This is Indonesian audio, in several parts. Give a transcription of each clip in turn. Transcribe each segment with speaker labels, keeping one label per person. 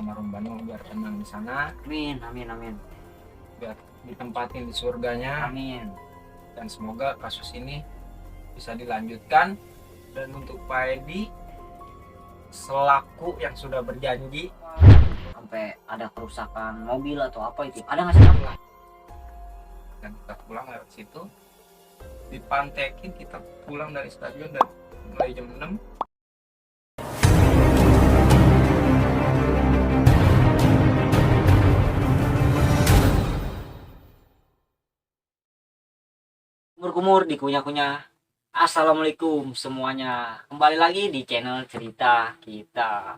Speaker 1: almarhum Banu biar tenang di sana,
Speaker 2: Amin, amin, amin,
Speaker 1: biar ditempatin di surganya,
Speaker 2: amin.
Speaker 1: dan semoga kasus ini bisa dilanjutkan. Dan untuk Pak Edi selaku yang sudah berjanji,
Speaker 2: Sampai ada kerusakan mobil atau apa itu, ada nggak sih Bang?
Speaker 1: dan kita pulang lewat situ, dipantekin, kita pulang dari stadion dan mulai jam 6.
Speaker 2: Kumur-kumur dikunyah-kunyah. Assalamualaikum semuanya. Kembali lagi di channel cerita kita.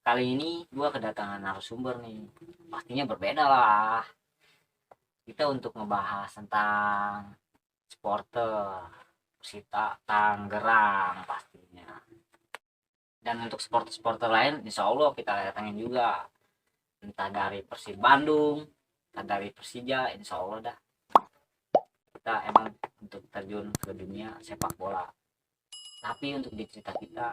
Speaker 2: Kali ini gua kedatangan narasumber nih. Pastinya berbeda lah. Kita untuk ngebahas tentang supporter Persita Tangerang pastinya. Dan untuk supporter-supporter lain, insya Allah kita datangin juga. Entah dari Persib Bandung, entah dari Persija, insya Allah dah. Kita emang untuk terjun ke dunia sepak bola. Tapi untuk di cerita kita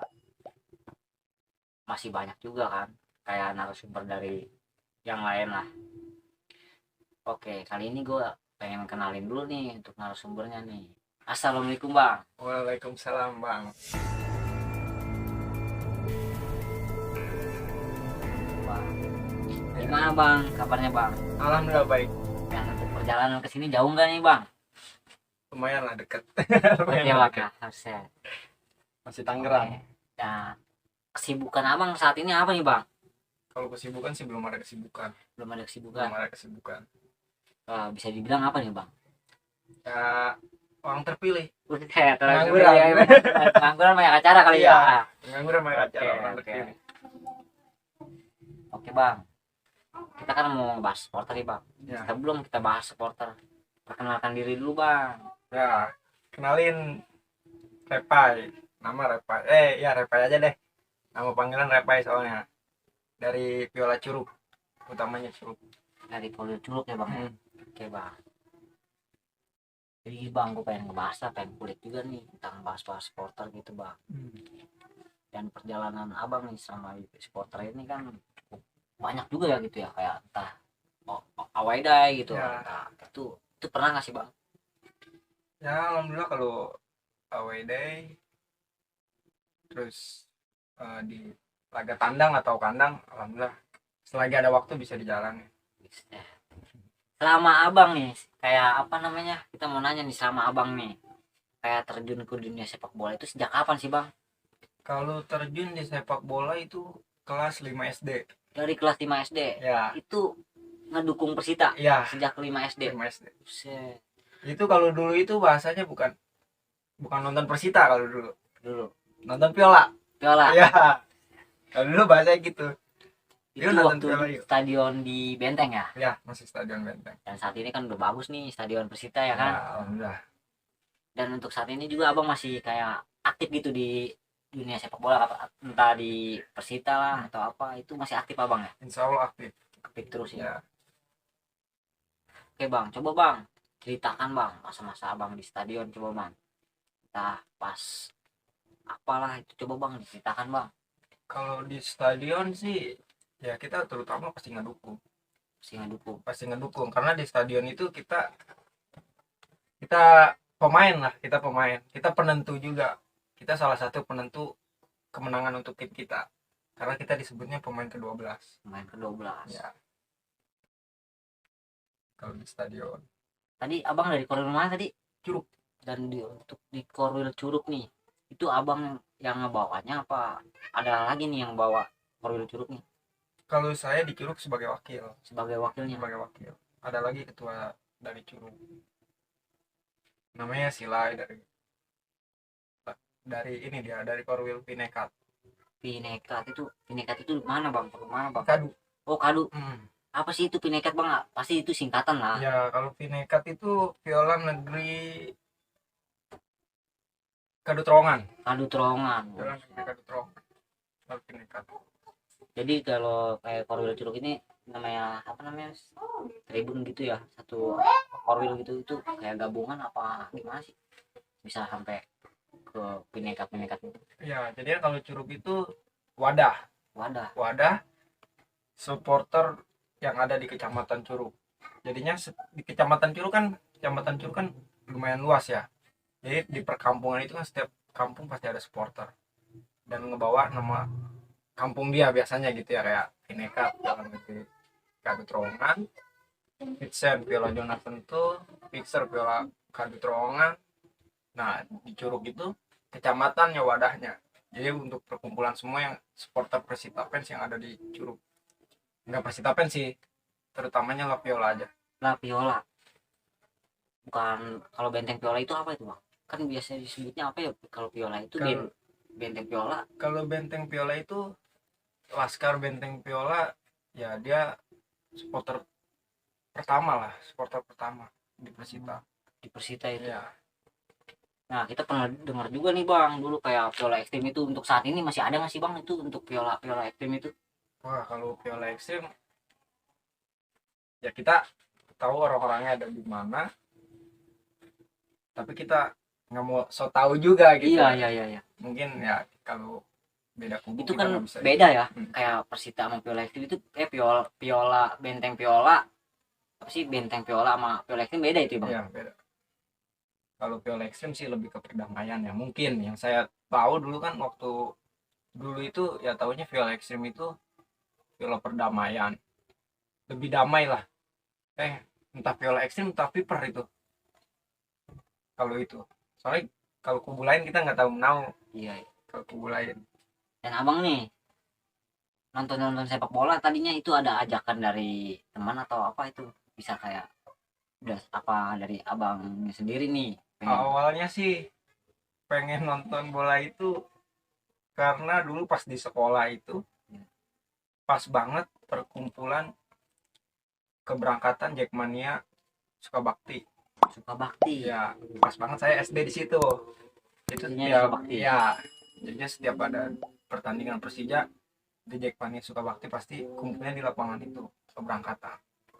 Speaker 2: masih banyak juga kan, kayak narasumber dari yang lain lah. Oke, kali ini gue pengen kenalin dulu nih untuk narasumbernya nih. Assalamualaikum Bang.
Speaker 1: Waalaikumsalam Bang.
Speaker 2: Bang. Gimana Bang kabarnya Bang?
Speaker 1: Alhamdulillah baik,
Speaker 2: Dan untuk perjalanan ke sini jauh nggak nih Bang?
Speaker 1: lumayan lah deket.
Speaker 2: Oke Bang, harusnya.
Speaker 1: Masih Tangerang.
Speaker 2: Oke. Dan kesibukan Abang saat ini apa nih Bang?
Speaker 1: Kalau kesibukan sih belum ada kesibukan.
Speaker 2: Belum ada kesibukan. Bisa dibilang apa nih Bang?
Speaker 1: Ya, orang terpilih.
Speaker 2: Pengangguran. Pengangguran banyak acara kali
Speaker 1: Iya.
Speaker 2: ya.
Speaker 1: Pengangguran banyak acara, orang
Speaker 2: Oke.
Speaker 1: terpilih.
Speaker 2: Oke Bang, kita kan mau bahas supporter nih Bang.
Speaker 1: Ya.
Speaker 2: Sebelum kita bahas supporter, perkenalkan diri dulu Bang.
Speaker 1: Ya, kenalin Repai. Nama Repai. Ya Repai aja deh. Nama panggilan Repai soalnya. Dari Viola Curug. Utamanya Curug.
Speaker 2: Dari Polio Curug ya Bang.
Speaker 1: Hmm.
Speaker 2: Oke Bang. Jadi Bang, gue pengen ngebahas, pengen kulik juga nih tentang bahas-bahas supporter gitu Bang. Dan perjalanan Abang nih sama supporter ini kan cukup banyak juga ya gitu ya, kayak entah away day gitu.
Speaker 1: Ya.
Speaker 2: Entah itu pernah nggak sih Bang?
Speaker 1: Ya, alhamdulillah kalau away day terus di laga tandang atau kandang, alhamdulillah selagi ada waktu bisa dijalani.
Speaker 2: Selama Abang nih, kayak apa namanya, kita mau nanya nih, selama Abang nih kayak terjun ke dunia sepak bola itu sejak kapan sih Bang?
Speaker 1: Kalau terjun di sepak bola itu kelas 5 SD.
Speaker 2: Dari kelas 5 SD
Speaker 1: Ya.
Speaker 2: itu ngedukung Persita.
Speaker 1: Ya.
Speaker 2: Sejak 5 SD.
Speaker 1: 5 SD.
Speaker 2: Buset.
Speaker 1: Itu kalau dulu itu bahasanya bukan nonton Persita kalau dulu.
Speaker 2: Dulu
Speaker 1: Nonton Viola.
Speaker 2: Viola.
Speaker 1: Ya. Kalau dulu bahasanya gitu.
Speaker 2: Itu
Speaker 1: nonton
Speaker 2: waktu
Speaker 1: Viola yuk.
Speaker 2: stadion di Benteng ya.
Speaker 1: Ya, masih Stadion Benteng.
Speaker 2: Dan saat ini kan udah bagus nih stadion Persita ya kan.
Speaker 1: Ya, alhamdulillah.
Speaker 2: Dan untuk saat ini juga Abang masih kayak aktif gitu di dunia sepak bola, entah di Persita lah atau apa, itu masih aktif Abang ya?
Speaker 1: Insya Allah aktif.
Speaker 2: Aktif terus ya.
Speaker 1: Ya.
Speaker 2: Oke Bang, coba Bang ceritakan Bang masa-masa Abang di stadion, coba Bang. Entah pas apalah itu, coba Bang ceritakan Bang.
Speaker 1: Kalau di stadion sih ya kita terutama pasti ngedukung. Pasti ngedukung karena di stadion itu kita pemain lah, kita pemain. Kita penentu juga. Kita salah satu penentu kemenangan untuk tim kita. Karena kita disebutnya pemain ke-12.
Speaker 2: Pemain ke-12.
Speaker 1: Ya. Kalau di stadion.
Speaker 2: Tadi Abang dari Korwil mana tadi?
Speaker 1: Curug.
Speaker 2: Dan untuk di Korwil Curug nih, itu Abang yang ngebawanya apa ada lagi nih yang bawa Korwil Curug nih?
Speaker 1: Kalau saya di Curug sebagai wakil.
Speaker 2: Sebagai wakilnya.
Speaker 1: Sebagai wakil. Ada lagi ketua dari Curug. Namanya Silai dari ini dia, dari Korwil Pinekat.
Speaker 2: Pinekat itu mana Bang? Mana Bang?
Speaker 1: Kadu.
Speaker 2: Oh Kadu. Apa sih itu Pinekat Bang? Pasti itu singkatan lah.
Speaker 1: Ya, kalau Pinekat itu Viola Negeri Kadu Terowongan.
Speaker 2: Kadu Terowongan.
Speaker 1: Viola Negeri Kadu Terowongan. Kalau Pinekat.
Speaker 2: Jadi kalau kayak Korwil Curug ini namanya apa namanya, tribun gitu ya, satu Korwil gitu, itu kayak gabungan apa gimana sih bisa sampai ke Pinekat itu?
Speaker 1: Ya, jadi kalau Curug itu wadah. supporter yang ada di Kecamatan Curug. Jadinya di Kecamatan Curug kan lumayan luas ya. Jadi di perkampungan itu kan setiap kampung pasti ada supporter dan ngebawa nama kampung dia biasanya gitu ya, kayak Bineka Jalan Negeri Kadu Terowongan, Vincent Piala Jonathan tuh, Fixer Piala Kadu Terowongan. Nah di Curug itu kecamatannya wadahnya. Jadi untuk perkumpulan semua yang supporter Persita fans yang ada di Curug. Enggak Persita fans sih, terutamanya La Viola aja.
Speaker 2: La Viola. Bukan, kalau Benteng Viola itu apa itu bang? Kan biasanya disebutnya apa ya kalau Viola itu
Speaker 1: Kalau
Speaker 2: Benteng Viola.
Speaker 1: kalau Benteng Viola itu Laskar Benteng Viola, ya dia supporter supporter pertama di Persita.
Speaker 2: Di Persita itu.
Speaker 1: Ya,
Speaker 2: Nah kita pernah dengar juga nih bang, dulu kayak Viola Ekstrim itu untuk saat ini masih ada nggak sih bang itu untuk Viola Viola Ekstrim itu?
Speaker 1: wah kalau Viola Ekstrim ya kita tahu orang-orangnya ada di mana, tapi kita nggak mau so tahu juga gitu.
Speaker 2: Iya.
Speaker 1: Mungkin ya kalau beda kubu
Speaker 2: Itu
Speaker 1: kita
Speaker 2: kan
Speaker 1: nggak bisa.
Speaker 2: beda ya,
Speaker 1: Hmm.
Speaker 2: kayak Persita sama Viola Ekstrim itu Viola Viola Benteng Viola apa sih, Benteng Viola sama Viola Ekstrim beda itu ya bang?
Speaker 1: Iya beda. Kalau Viola Ekstrim sih lebih ke perdamaian ya, mungkin yang saya tahu dulu kan waktu dulu itu ya tahunya Viola Ekstrim itu Viola perdamaian, lebih damai lah. Entah Viola Ekstrim entah Viper itu kalau itu, soalnya kalau kubu lain kita nggak tahu menau.
Speaker 2: Iya.
Speaker 1: Kalau kubu lain
Speaker 2: Dan abang nih nonton nonton sepak bola tadinya itu ada ajakan dari teman atau apa itu, bisa kayak udah apa dari abangnya sendiri nih pengen?
Speaker 1: awalnya sih pengen nonton bola itu karena dulu pas di sekolah itu pas banget perkumpulan keberangkatan Jackmania Sukabakti.
Speaker 2: Suka bakti.
Speaker 1: Ya pas banget saya SD di situ. Itu
Speaker 2: Jadinya
Speaker 1: setiap
Speaker 2: Sukabakti.
Speaker 1: ya jadinya setiap ada pertandingan Persija di Jackmania Sukabakti pasti kumpulnya di lapangan itu keberangkatan.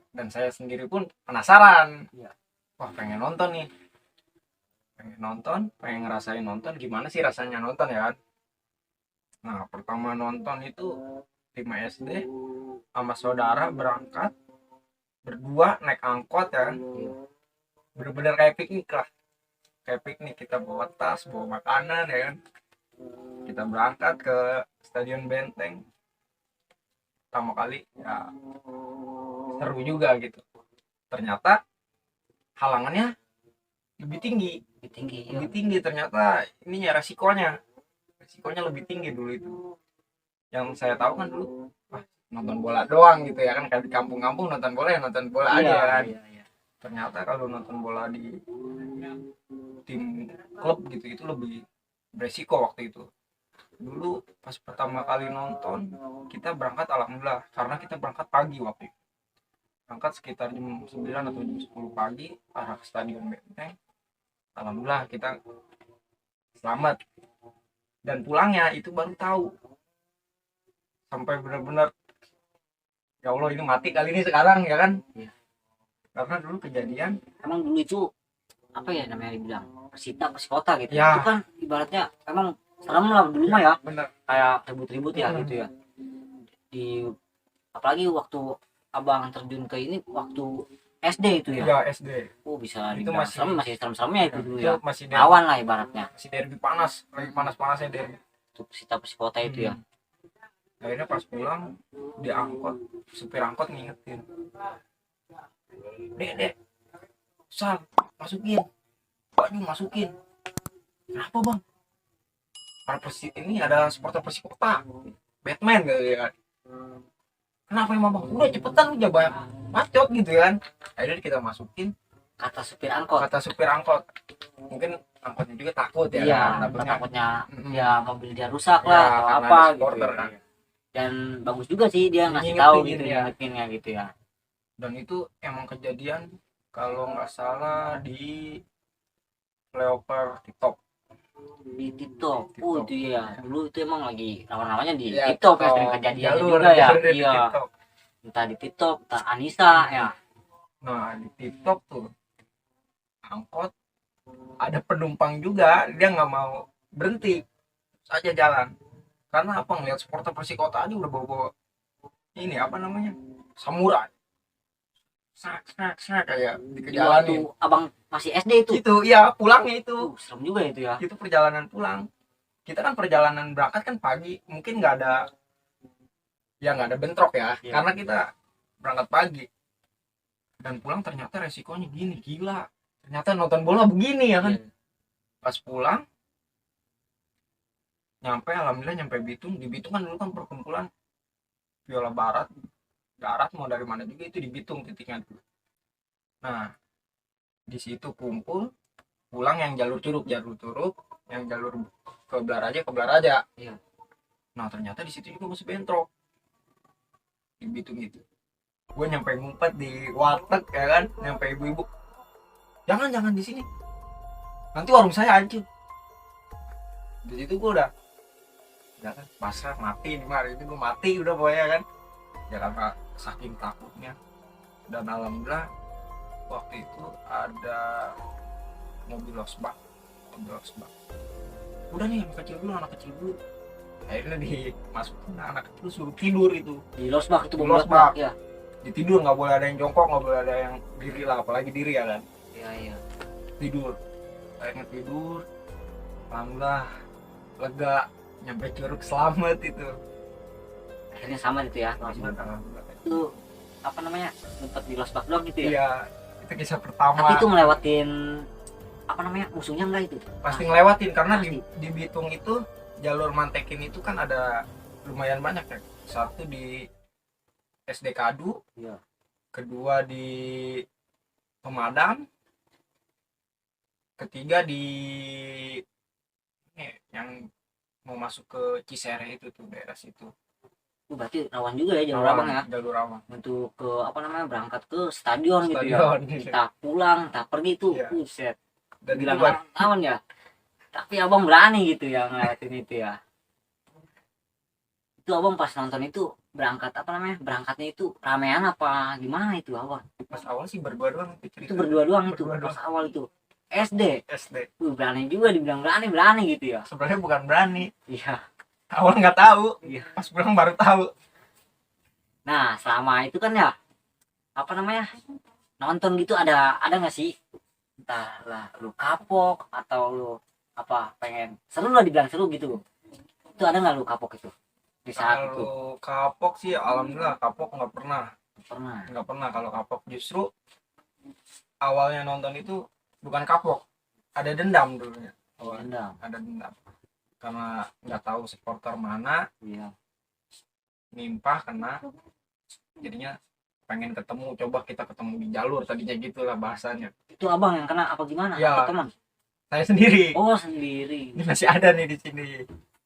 Speaker 1: Dan saya sendiri pun penasaran.
Speaker 2: Iya.
Speaker 1: Wah pengen nonton nih, pengen ngerasain nonton gimana sih rasanya nonton ya kan. Nah pertama nonton itu 5 SD sama saudara berangkat berdua naik angkot ya kan, bener-bener kayak piknik lah, kayak piknik. Kita bawa tas bawa makanan ya kan, kita berangkat ke Stadion Benteng. Pertama kali ya seru juga gitu, ternyata halangannya lebih tinggi.
Speaker 2: Lebih tinggi ya.
Speaker 1: Lebih tinggi ternyata ininya, resikonya lebih tinggi dulu itu. Yang saya tahu kan dulu nonton bola doang gitu ya kan, kayak di kampung-kampung nonton bola ya nonton bola aja ya kan.
Speaker 2: Iya.
Speaker 1: Ternyata kalau nonton bola di tim klub gitu itu lebih beresiko waktu itu. Dulu pas pertama kali nonton kita berangkat alhamdulillah karena kita berangkat pagi waktu itu. Berangkat sekitar jam 9 atau jam 10 pagi arah ke Stadion Benteng. Alhamdulillah kita selamat. Dan pulangnya itu baru tahu. Sampai benar-benar ya Allah ini mati kali ini sekarang ya kan.
Speaker 2: Iya.
Speaker 1: Karena dulu kejadian
Speaker 2: Emang dulu itu apa ya namanya dibilang Persita Persikota gitu
Speaker 1: ya.
Speaker 2: Itu kan ibaratnya emang serem lah dulu mah ya,
Speaker 1: Bener.
Speaker 2: kayak ribut-ribut ya gitu ya. Di apalagi waktu abang terjun ke ini waktu SD itu ya.
Speaker 1: Ya SD.
Speaker 2: Oh bisa
Speaker 1: Itu
Speaker 2: dibilang masih serem-seremnya itu dulu ya.
Speaker 1: Masih
Speaker 2: Lawan lah ibaratnya.
Speaker 1: masih derby panas, lagi panas-panasnya derby.
Speaker 2: Untuk Persita Persikota itu ya.
Speaker 1: Akhirnya pas pulang diangkut, supir angkot ngingetin, dek sal masukin baju, masukin. Kenapa bang? Para ini ada supporter Persikota, Batman gitu ya kan. Kenapa emang bang? Udah cepetan udah banyak bacot gitu kan. Akhirnya kita masukin.
Speaker 2: Kata supir angkot.
Speaker 1: Kata supir angkot, mungkin angkotnya juga takut ya
Speaker 2: Iya,
Speaker 1: kan?
Speaker 2: takutnya
Speaker 1: Mm-mm.
Speaker 2: ya mobil dia rusak
Speaker 1: Ya,
Speaker 2: lah atau
Speaker 1: karena
Speaker 2: apa
Speaker 1: ada
Speaker 2: gitu
Speaker 1: supporter,
Speaker 2: ya.
Speaker 1: kan.
Speaker 2: Dan bagus juga sih dia ngasih
Speaker 1: Ngingetin
Speaker 2: tahu
Speaker 1: gitu
Speaker 2: gitu
Speaker 1: ya.
Speaker 2: ngingetinnya gitu ya.
Speaker 1: Dan itu emang kejadian kalau nggak salah di flyover TikTok.
Speaker 2: Di TikTok. Oh itu ya, dulu itu emang lagi rawan-rawannya di
Speaker 1: Ya,
Speaker 2: TikTok ya, sering kejadian
Speaker 1: jalur
Speaker 2: juga ya.
Speaker 1: di
Speaker 2: Iya,
Speaker 1: TikTok.
Speaker 2: entah di TikTok, entah Anissa ya.
Speaker 1: Nah di TikTok tuh angkot ada penumpang juga, dia nggak mau berhenti saja jalan karena apa, ngeliat supporter Persikota aja udah bawa ini apa namanya, samurai, kayak
Speaker 2: Di
Speaker 1: dikejalanin.
Speaker 2: waktu abang masih SD itu.
Speaker 1: Itu iya pulangnya itu.
Speaker 2: Serem juga itu ya.
Speaker 1: Itu perjalanan pulang. Kita kan perjalanan berangkat kan pagi, mungkin nggak ada, ya nggak ada bentrok ya,
Speaker 2: Iya.
Speaker 1: karena kita berangkat pagi. Dan pulang ternyata resikonya gini, gila. Ternyata nonton bola begini ya kan.
Speaker 2: Iya.
Speaker 1: Pas pulang, alhamdulillah nyampe Bitung. Di Bitung kan dulu kan perkumpulan viola barat, darat mau dari mana juga itu di Bitung titiknya dulu. Nah, di situ kumpul, pulang yang jalur Curug, yang jalur ke Blaraja.
Speaker 2: Iya.
Speaker 1: Nah, ternyata di situ juga masih bentrok. Di Bitung itu. Gue nyampe ngumpet di warteg ya kan, nyampe ibu-ibu. Jangan di sini. Nanti warung saya hancur. Di situ gue udah kan pasrah, mati di hari ini gue mati udah pokoknya kan. Ya karena saking takutnya. Dan alhamdulillah waktu itu ada mobil losbak. Udah nih anak kecil dulu. Akhirnya dimasukin anak kecil suruh tidur itu.
Speaker 2: Di losbak itu
Speaker 1: Di
Speaker 2: bom
Speaker 1: losbak.
Speaker 2: ya.
Speaker 1: Ditidur, nggak boleh ada yang jongkok, nggak boleh ada yang diri lah, apalagi diri ya kan.
Speaker 2: Iya.
Speaker 1: Tidur. Akhirnya tidur. Alhamdulillah lega, nyampe Curug selamat itu.
Speaker 2: Akhirnya sama itu ya.
Speaker 1: Alhamdulillah.
Speaker 2: Itu apa namanya? Ngumpet di losbak doang gitu ya.
Speaker 1: Iya, itu kisah pertama.
Speaker 2: Tapi itu ngelewatin apa namanya? Musuhnya enggak itu?
Speaker 1: Pasti ngelewatin karena
Speaker 2: Pasti.
Speaker 1: di Bitung itu jalur Mantekin itu kan ada lumayan banyak ya. Satu di SD Kadu,
Speaker 2: Iya.
Speaker 1: kedua di Pemadam, ketiga di yang mau masuk ke Cisere itu tuh, daerah situ.
Speaker 2: Berarti rawan juga ya jalur abang ya.
Speaker 1: Jalur rawan.
Speaker 2: Untuk ke apa namanya? Berangkat ke stadion gitu ya.
Speaker 1: Stadion.
Speaker 2: Kita pulang, tak pergi tuh.
Speaker 1: Iya.
Speaker 2: Buset.
Speaker 1: Dan itu
Speaker 2: Bilang lawan ya. Tapi abang berani gitu ya ngeliatin itu ya. Itu abang pas nonton itu berangkat apa namanya? Berangkatnya itu ramean apa gimana itu abang?
Speaker 1: pas awal sih berdua doang itu cerita.
Speaker 2: Itu berdua doang itu
Speaker 1: Berdua
Speaker 2: pas awal itu. SD.
Speaker 1: SD.
Speaker 2: Berani juga dibilang berani gitu ya.
Speaker 1: Sebenarnya bukan berani.
Speaker 2: Iya.
Speaker 1: Awal nggak tahu.
Speaker 2: Iya.
Speaker 1: Pas pulang baru tahu.
Speaker 2: Nah, selama itu kan ya apa namanya? Nonton gitu ada nggak sih? Entahlah lu kapok atau lu apa pengen seru lah dibilang seru gitu. Itu ada nggak lu kapok itu? Di saat itu
Speaker 1: Kalau kapok sih alhamdulillah kapok nggak pernah.
Speaker 2: pernah.
Speaker 1: Kalau kapok justru awalnya nonton itu bukan kapok, ada dendam dulunya.
Speaker 2: Dendam.
Speaker 1: Ada dendam karena nggak tahu supporter mana
Speaker 2: Iya.
Speaker 1: nimpah kena, jadinya pengen ketemu, coba kita ketemu di jalur, tadinya gitulah bahasanya.
Speaker 2: Itu abang yang kena apa gimana?
Speaker 1: Ya.
Speaker 2: Atau teman?
Speaker 1: Saya sendiri.
Speaker 2: Oh, sendiri.
Speaker 1: Ini masih ada nih di sini,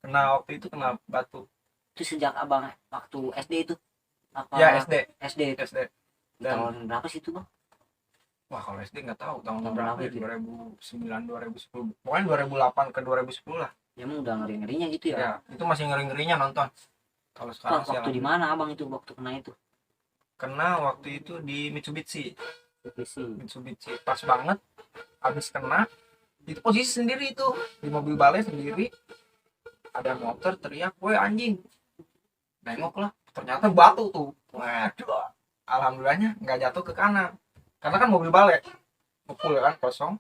Speaker 1: kena waktu itu kena batu.
Speaker 2: Itu sejak abang waktu SD itu? Apa?
Speaker 1: Ya SD.
Speaker 2: SD.
Speaker 1: Dan
Speaker 2: Tahun berapa sih itu bang?
Speaker 1: wah kalau SD nggak tahu tahun
Speaker 2: Tahun
Speaker 1: berapa
Speaker 2: berapa
Speaker 1: ya,
Speaker 2: itu?
Speaker 1: 2009 2010 pokoknya 2008 ke 2010 lah.
Speaker 2: Ya emang udah ngeri-ngerinya gitu ya?
Speaker 1: Ya itu masih ngeri-ngerinya nonton. Kalau sekarang sih
Speaker 2: Waktu di mana abang itu waktu kena itu?
Speaker 1: kena waktu itu di Mitsubishi
Speaker 2: PC.
Speaker 1: pas banget habis kena itu posisi sendiri itu di mobil balai sendiri, ada motor teriak woi anjing, nengok lah ternyata batu tuh. Waduh, alhamdulillahnya nggak jatuh ke kanan karena kan mobil balai ngepul kan kosong,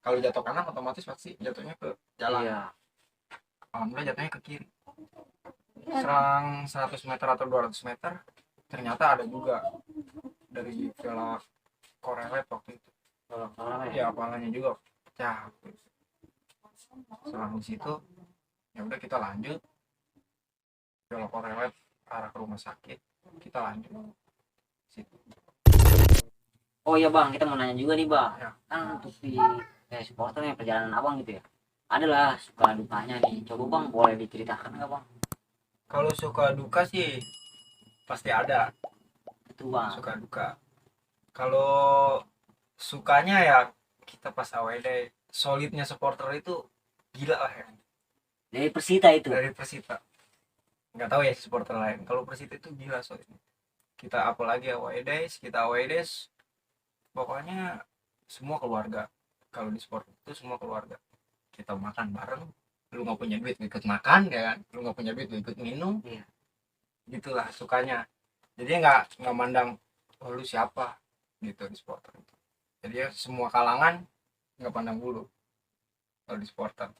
Speaker 1: kalau jatuh kanan otomatis pasti jatuhnya ke jalan.
Speaker 2: Iya.
Speaker 1: Alhamdulillah jatuhnya ke kiri, serang 100 meter atau 200 meter ternyata ada juga dari viola korelet waktu itu. Ya kepalanya juga pecah. Selang di situ ya udah kita lanjut viola korelet arah ke rumah sakit, kita lanjut situ.
Speaker 2: Oh iya bang, kita mau nanya juga nih bang.
Speaker 1: Ya.
Speaker 2: Kan untuk di supporternya perjalanan abang gitu ya. Adalah suka dukanya nih. Coba bang boleh diceritakan nggak bang?
Speaker 1: Kalau suka duka sih pasti ada,
Speaker 2: Itu bang.
Speaker 1: suka duka. Kalau sukanya ya kita pas AWD solidnya supporter itu gila lah ya.
Speaker 2: Dari Persita itu.
Speaker 1: Dari Persita nggak tahu ya supporter lain, kalau Persita itu gila solidnya. Kita apalagi AWD pokoknya semua keluarga. Kalau di sport itu semua keluarga, kita makan bareng, lu nggak punya duit ikut makan ya kan, lu nggak punya duit ikut minum.
Speaker 2: Iya.
Speaker 1: Gitulah sukanya. Jadi nggak mandang oh, lu siapa gitu di supporter itu. Jadi ya semua kalangan nggak pandang bulu kalau di supporter.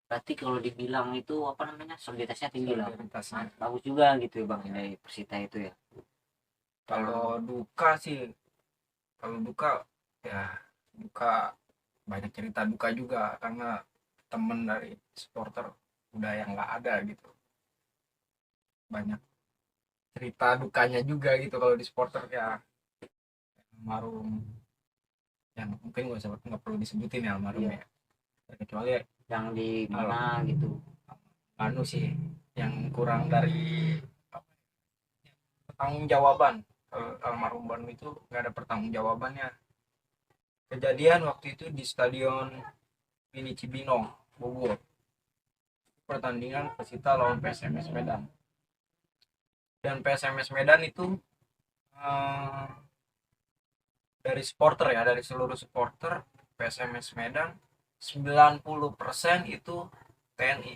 Speaker 2: Berarti kalau dibilang itu apa namanya, soliditasnya tinggi lah.
Speaker 1: Solidaritasnya.
Speaker 2: Bagus juga gitu ya bang dari Persita itu ya.
Speaker 1: Kalau duka sih, kalau duka ya duka banyak cerita duka juga karena temen dari supporter udah yang nggak ada gitu. Banyak cerita dukanya juga gitu kalau di supporter ya. Almarhum yang mungkin nggak perlu disebutin ya almarhum
Speaker 2: Iya.
Speaker 1: ya. Kecuali
Speaker 2: Yang di mana gitu.
Speaker 1: anu sih yang kurang dari pertanggungjawaban. Kalau almarhum Bandung itu nggak ada pertanggungjawabannya. Kejadian waktu itu di stadion Mini Cibinong Bogor, pertandingan Persita lawan PSMS Medan, dan PSMS Medan itu eh, dari supporter ya, dari seluruh supporter PSMS Medan 90% itu TNI,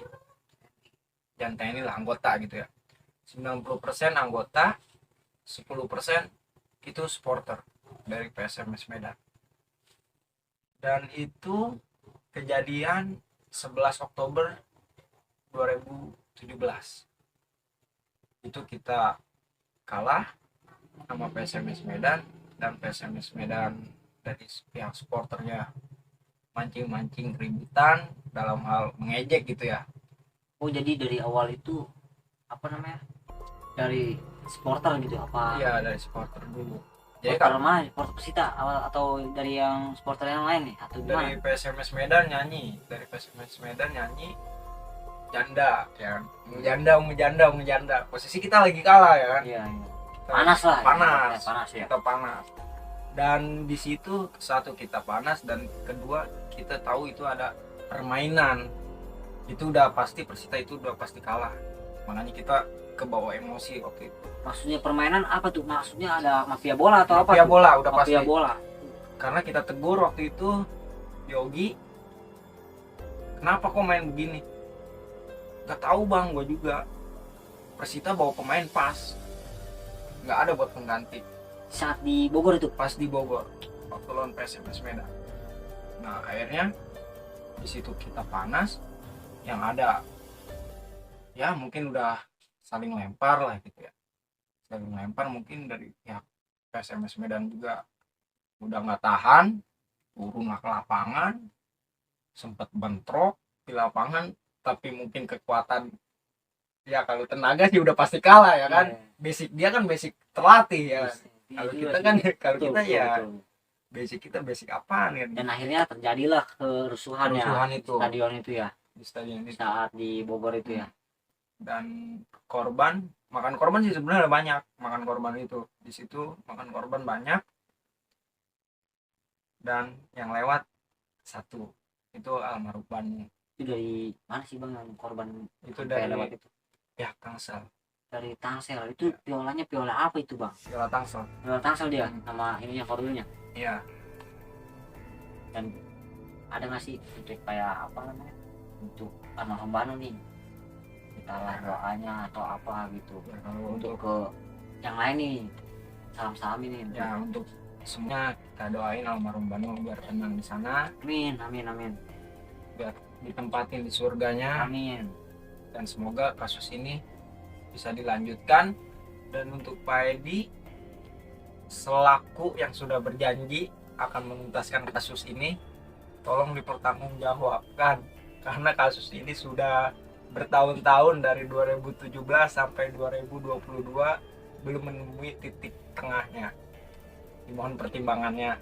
Speaker 1: dan TNI lah anggota gitu ya. 90% anggota, 10% itu supporter dari PSMS Medan. Dan itu kejadian 11 Oktober 2017. Itu kita kalah sama PSMS Medan, dan PSMS Medan dari pihak supporternya mancing-mancing keributan dalam hal mengejek gitu ya.
Speaker 2: Oh jadi dari awal itu apa namanya, dari supporter gitu apa?
Speaker 1: Iya, dari supporter dulu. Jadi
Speaker 2: Supporter
Speaker 1: kalau
Speaker 2: mana? Supporter Persita awal atau dari yang supporter yang lain nih atau
Speaker 1: dari
Speaker 2: gimana?
Speaker 1: PSMS Medan nyanyi, dari PSMS Medan nyanyi janda ya, mau janda posisi kita lagi kalah ya kan.
Speaker 2: Iya, iya.
Speaker 1: Kita
Speaker 2: Panas lah.
Speaker 1: panas,
Speaker 2: Ya, panas ya.
Speaker 1: kita panas. Dan di situ satu kita panas, dan kedua kita tahu itu ada permainan. Itu udah pasti Persita itu udah pasti kalah, makanya kita kebawa emosi waktu itu.
Speaker 2: Maksudnya permainan apa tuh? Maksudnya ada mafia bola atau apa
Speaker 1: Mafia
Speaker 2: tuh?
Speaker 1: bola udah pasti,
Speaker 2: Mafia bola.
Speaker 1: karena kita tegur waktu itu Yogi, kenapa kok main begini? Gak tahu bang, gue juga. Persita bawa pemain pas, nggak ada buat pengganti
Speaker 2: Saat di Bogor itu.
Speaker 1: pas di Bogor waktu lawan PSMS Medan. Nah akhirnya di situ kita panas, yang ada ya mungkin udah saling lempar lah gitu ya, saling lempar mungkin dari pihak PSMS Medan juga udah nggak tahan, turun ke lapangan, sempat bentrok di lapangan, tapi mungkin kekuatan ya, kalau tenaga sih udah pasti kalah ya kan.
Speaker 2: Iya.
Speaker 1: Basic dia kan basic terlatih ya.
Speaker 2: Iya,
Speaker 1: Kalau
Speaker 2: itu
Speaker 1: kita
Speaker 2: sih.
Speaker 1: kan kalau
Speaker 2: Betul,
Speaker 1: kita
Speaker 2: betul,
Speaker 1: ya
Speaker 2: betul.
Speaker 1: basic kita basic apaan kan.
Speaker 2: Dan akhirnya terjadilah kerusuhan ya
Speaker 1: Kerusuhan
Speaker 2: di
Speaker 1: itu
Speaker 2: stadion itu ya,
Speaker 1: di stadion itu.
Speaker 2: saat di Bogor itu ya.
Speaker 1: Dan korban, makan korban sih sebenarnya banyak, makan korban itu di situ makan korban banyak, dan yang lewat satu itu almarhum.
Speaker 2: Itu dari mana sih bang yang korban
Speaker 1: Itu
Speaker 2: sampai
Speaker 1: dari
Speaker 2: lewat itu?
Speaker 1: pihak Tangsel,
Speaker 2: Dari Tangsel itu. Piolanya piola apa itu bang?
Speaker 1: Piala Tangsel.
Speaker 2: Piola Tangsel dia nama ininya, korwilnya.
Speaker 1: Iya,
Speaker 2: Dan ada nggak sih untuk kayak apa namanya, untuk almarhum Banu nih, kita lah doanya atau apa gitu
Speaker 1: ya, kalau
Speaker 2: untuk
Speaker 1: untuk
Speaker 2: ke yang lain nih, salam ini.
Speaker 1: ya untuk semuanya kita doain almarhum Banu biar tenang di sana,
Speaker 2: Amin, amin, amin,
Speaker 1: biar ditempatin di surganya,
Speaker 2: amin.
Speaker 1: dan semoga kasus ini bisa dilanjutkan. Dan untuk Pak Edi selaku yang sudah berjanji akan menuntaskan kasus ini, tolong dipertanggungjawabkan, karena kasus ini sudah bertahun-tahun dari 2017 sampai 2022 belum menemui titik tengahnya. Dimohon pertimbangannya.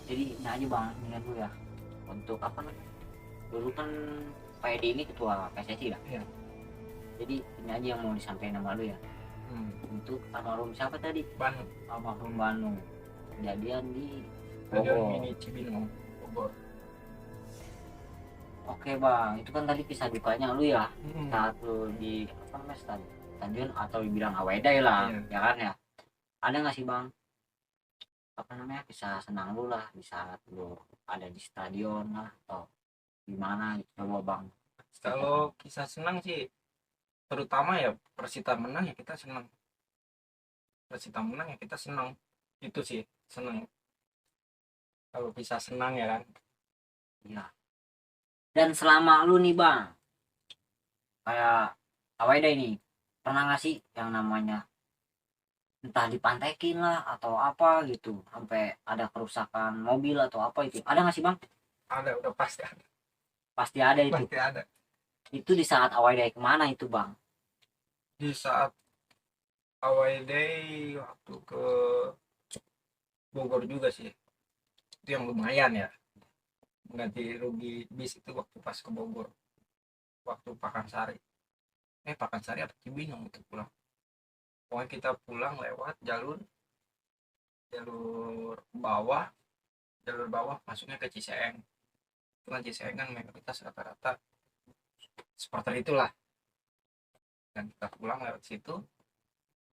Speaker 2: Jadi ini aja bang, ini dulu ya, untuk apa namanya, dulu kan Pak Edi ini ketua PSSI lah.
Speaker 1: Iya.
Speaker 2: Jadi ini aja yang mau disampaikan sama lu ya, untuk almarhum siapa tadi?
Speaker 1: Banu,
Speaker 2: Almarhum Banu, kejadian di
Speaker 1: Stadion
Speaker 2: Bogor.
Speaker 1: Mini Cibinong Bogor.
Speaker 2: Oke bang, itu kan tadi kisah dukanya lu ya,
Speaker 1: Hmm.
Speaker 2: saat lu di apa namanya, stadion atau dibilang awedai lah.
Speaker 1: Iya.
Speaker 2: Ya kan ya. Ada nggak sih bang apa namanya kisah senang lu lah di saat lu ada di stadion lah atau gimana gitu, coba bang.
Speaker 1: Kalau kisah senang sih terutama ya Persita menang ya kita senang, Persita menang ya kita senang, itu sih senang kalau bisa senang ya kan.
Speaker 2: Ya. Dan selama lu nih bang, kayak Awaida ini, pernah nggak sih yang namanya entah dipantekin lah atau apa gitu, sampai ada kerusakan mobil atau apa itu, ada nggak sih bang?
Speaker 1: Ada, udah pasti ada.
Speaker 2: Pasti ada itu.
Speaker 1: Pasti ada.
Speaker 2: Itu di saat Awaida kemana itu bang?
Speaker 1: Di saat away day waktu ke Bogor juga sih, itu yang lumayan ya, ganti rugi bis itu waktu pas ke Bogor, waktu Pakansari, Pakansari apa Cibinong itu pulang, pokoknya kita pulang lewat jalur jalur bawah jalur bawah masuknya ke Ciseeng. Itu kan Ciseeng kan mayoritas rata-rata supporter itulah, dan kita pulang lewat situ,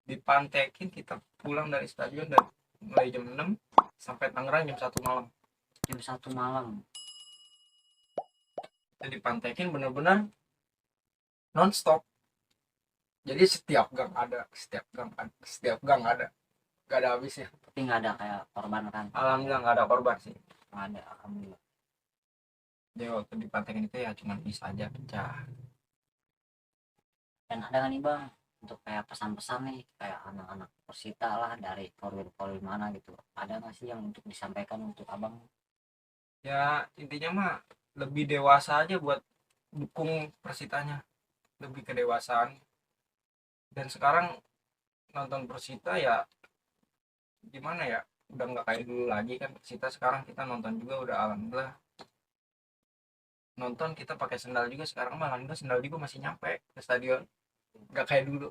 Speaker 1: dipantekin kita pulang dari stadion dan mulai jam 6 sampai Tangerang jam 1 malam.
Speaker 2: Jam 1 malam.
Speaker 1: Jadi dipantekin bener-bener non-stop, jadi setiap gang ada, gak ada habisnya.
Speaker 2: Tapi nggak ada kayak korban kan?
Speaker 1: Alhamdulillah nggak ada korban sih.
Speaker 2: Nggak ada, alhamdulillah.
Speaker 1: Jadi waktu dipantekin itu ya cuma bisa aja pecah.
Speaker 2: Dan ada nggak nih bang untuk kayak pesan-pesan nih kayak anak-anak Persita lah dari korwil mana gitu, ada nggak sih yang untuk disampaikan untuk abang?
Speaker 1: Ya intinya mah lebih dewasa aja buat dukung Persitanya, lebih kedewasaan. Dan sekarang nonton Persita ya gimana ya, udah nggak kayak dulu lagi kan. Persita sekarang kita nonton juga udah alhamdulillah, nonton kita pakai sendal juga sekarang mah alhamdulillah, sendal juga masih nyampe ke stadion, nggak kayak dulu.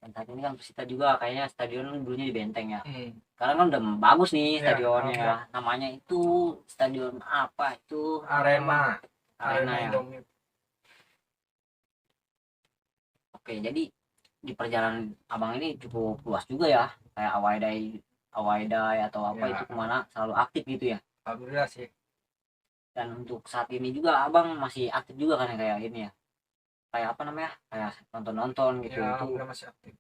Speaker 2: Dan tadi ini kan Persita juga kayaknya stadion dulunya di Benteng ya,
Speaker 1: Hmm.
Speaker 2: sekarang kan udah bagus nih
Speaker 1: Iya,
Speaker 2: stadionnya ya.
Speaker 1: alhamdulillah.
Speaker 2: Namanya itu stadion apa itu?
Speaker 1: Arena
Speaker 2: Ya.
Speaker 1: Indomie.
Speaker 2: Oke, jadi di perjalanan abang ini cukup luas juga ya, kayak awaidai atau apa itu
Speaker 1: Ya
Speaker 2: kemana selalu aktif gitu ya.
Speaker 1: alhamdulillah sih.
Speaker 2: Dan untuk saat ini juga abang masih aktif juga kan ya, kayak ini ya, kayak apa namanya, kayak nonton gitu
Speaker 1: Ya
Speaker 2: itu
Speaker 1: alhamdulillah masih aktif.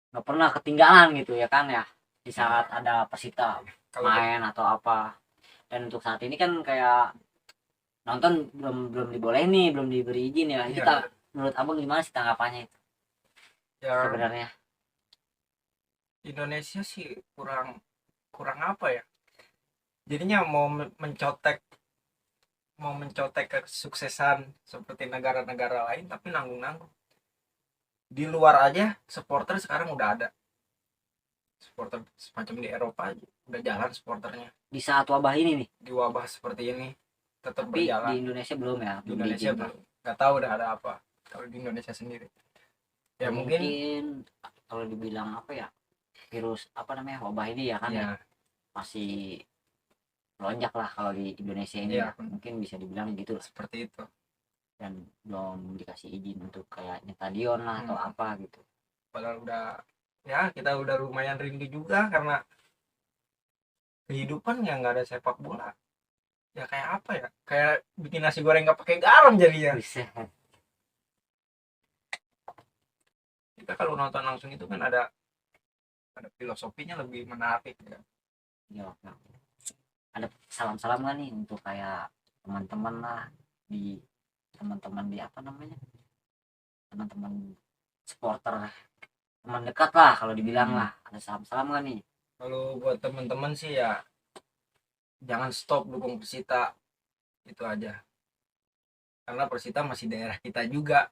Speaker 2: nggak pernah ketinggalan gitu ya kan ya, di saat
Speaker 1: Ya,
Speaker 2: ada Persita
Speaker 1: kalau
Speaker 2: main atau apa. Dan untuk saat ini kan kayak nonton belum belum dibolehin nih, belum diberi izin ya, itu
Speaker 1: iya,
Speaker 2: tak, menurut abang gimana sih tanggapannya itu
Speaker 1: ya
Speaker 2: sebenarnya?
Speaker 1: Indonesia sih kurang kurang apa ya, jadinya mau mencotek kesuksesan seperti negara-negara lain tapi nanggung-nanggung. Di luar aja supporter sekarang udah ada, supporter semacam di Eropa aja udah jalan supporternya.
Speaker 2: Di saat wabah ini nih,
Speaker 1: Di wabah seperti ini tetap
Speaker 2: tapi di
Speaker 1: berjalan.
Speaker 2: Indonesia belum ya,
Speaker 1: Di
Speaker 2: belum
Speaker 1: Indonesia
Speaker 2: diizinkan.
Speaker 1: belum, nggak tahu udah ada apa kalau di Indonesia sendiri. Ya
Speaker 2: Ya
Speaker 1: mungkin
Speaker 2: mungkin kalau dibilang apa ya, virus apa namanya wabah ini ya kan ya,
Speaker 1: ya.
Speaker 2: masih melonjak lah kalau di Indonesia ini
Speaker 1: Iya,
Speaker 2: ya, mungkin bisa dibilang gitu lah.
Speaker 1: seperti itu.
Speaker 2: Dan belum dikasih izin untuk kayak stadion lah atau
Speaker 1: Hmm.
Speaker 2: apa gitu.
Speaker 1: Padahal udah, ya kita udah lumayan rindu juga karena kehidupan yang nggak ada sepak bola. Ya kayak apa ya? Kayak bikin nasi goreng nggak pakai garam jadinya.
Speaker 2: Buset.
Speaker 1: Kita kalau nonton langsung itu kan ada filosofinya lebih menarik ya.
Speaker 2: Ya, ya. Ada salam-salam kan nih untuk kayak teman-teman lah, di teman-teman di apa namanya, teman-teman supporter lah, teman dekat lah kalau dibilang lah, ada salam-salam kan nih?
Speaker 1: Kalau buat teman-teman sih ya jangan stop dukung Persita, itu aja. Karena Persita masih daerah kita juga.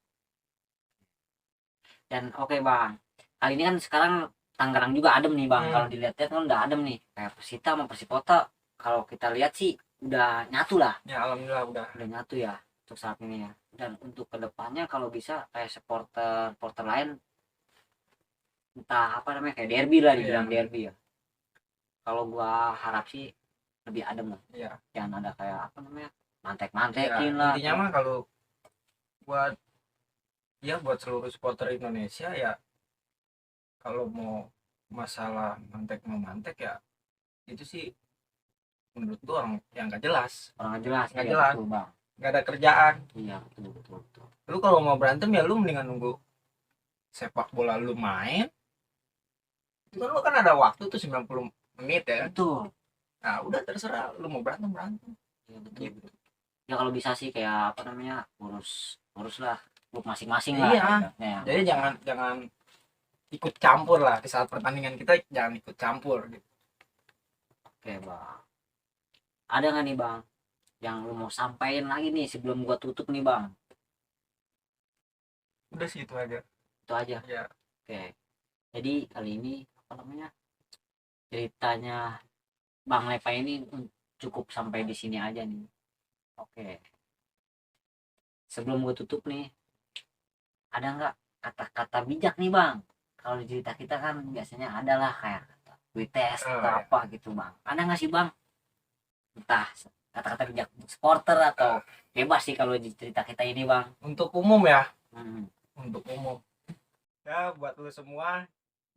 Speaker 2: Dan oke bang, kali ini kan sekarang Tangerang juga adem nih bang, kalau
Speaker 1: Hmm.
Speaker 2: dilihat-lihat kan udah adem nih, kayak Persita sama Persipota kalau kita lihat sih udah nyatu lah,
Speaker 1: Ya alhamdulillah udah.
Speaker 2: udah nyatu ya untuk saat ini ya. Dan untuk kedepannya kalau bisa kayak supporter supporter lain, entah apa namanya kayak derby lah, dibilang
Speaker 1: Iya.
Speaker 2: derby ya, kalau gua harap sih lebih adem lah,
Speaker 1: Iya.
Speaker 2: jangan ada kayak apa namanya
Speaker 1: Ya,
Speaker 2: mantek-mantekin lah
Speaker 1: intinya
Speaker 2: atau
Speaker 1: mah kalau buat buat seluruh supporter Indonesia ya, kalau mau masalah mantek mau mantek ya itu sih menurut gua orang yang nggak jelas,
Speaker 2: orang nggak jelas
Speaker 1: nggak
Speaker 2: ya,
Speaker 1: jelas.
Speaker 2: betul bang.
Speaker 1: nggak ada kerjaan.
Speaker 2: Iya, betul betul betul.
Speaker 1: Lu kalau mau berantem ya lu mendingan nunggu sepak bola lu main. Itu kan lu kan ada waktu tuh 90 menit ya.
Speaker 2: Betul.
Speaker 1: Nah udah terserah lu mau berantem berantem
Speaker 2: Iya, betul
Speaker 1: gitu.
Speaker 2: betul. Ya kalau bisa sih kayak apa namanya, urus lah klub masing-masing lah
Speaker 1: Iya,
Speaker 2: gitu. Ya,
Speaker 1: jadi jangan jangan ikut campur lah di saat pertandingan, kita jangan ikut campur gitu.
Speaker 2: oke bang, ada nggak nih bang yang lu mau sampaikan lagi nih sebelum gua tutup nih bang?
Speaker 1: Udah sih itu aja.
Speaker 2: Itu aja.
Speaker 1: Ya,
Speaker 2: Oke, jadi kali ini apa namanya, ceritanya Bang Lepa ini cukup sampai di sini aja nih. Oke, sebelum gue tutup nih, ada nggak kata-kata bijak nih bang? Kalau di cerita kita kan biasanya adalah kayak kata tes
Speaker 1: oh,
Speaker 2: atau
Speaker 1: ya.
Speaker 2: apa gitu bang. Ada nggak sih bang? Entah kata-kata bijak untuk supporter atau bebas sih kalau di cerita kita ini bang.
Speaker 1: Untuk umum ya,
Speaker 2: Hmm,
Speaker 1: untuk umum. Ya buat lu semua,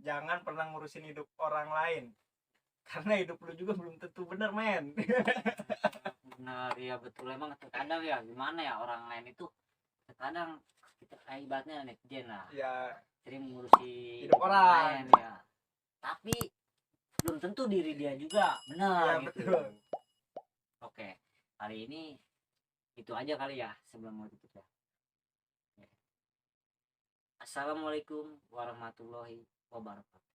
Speaker 1: jangan pernah ngurusin hidup orang lain. Karena hidup lu juga belum tentu bener, men.
Speaker 2: benar ya, betul. Emang terkadang ya gimana ya, orang lain itu terkadang kita kayak ibaratnya netizen lah,
Speaker 1: Ya,
Speaker 2: sering ngurusi
Speaker 1: hidup
Speaker 2: orang lain
Speaker 1: orang.
Speaker 2: ya. Tapi belum tentu diri dia juga
Speaker 1: Ya,
Speaker 2: benar gitu.
Speaker 1: betul.
Speaker 2: Oke, kali ini itu aja kali ya sebelum mau tutup ya. Oke. Assalamualaikum warahmatullahi wabarakatuh.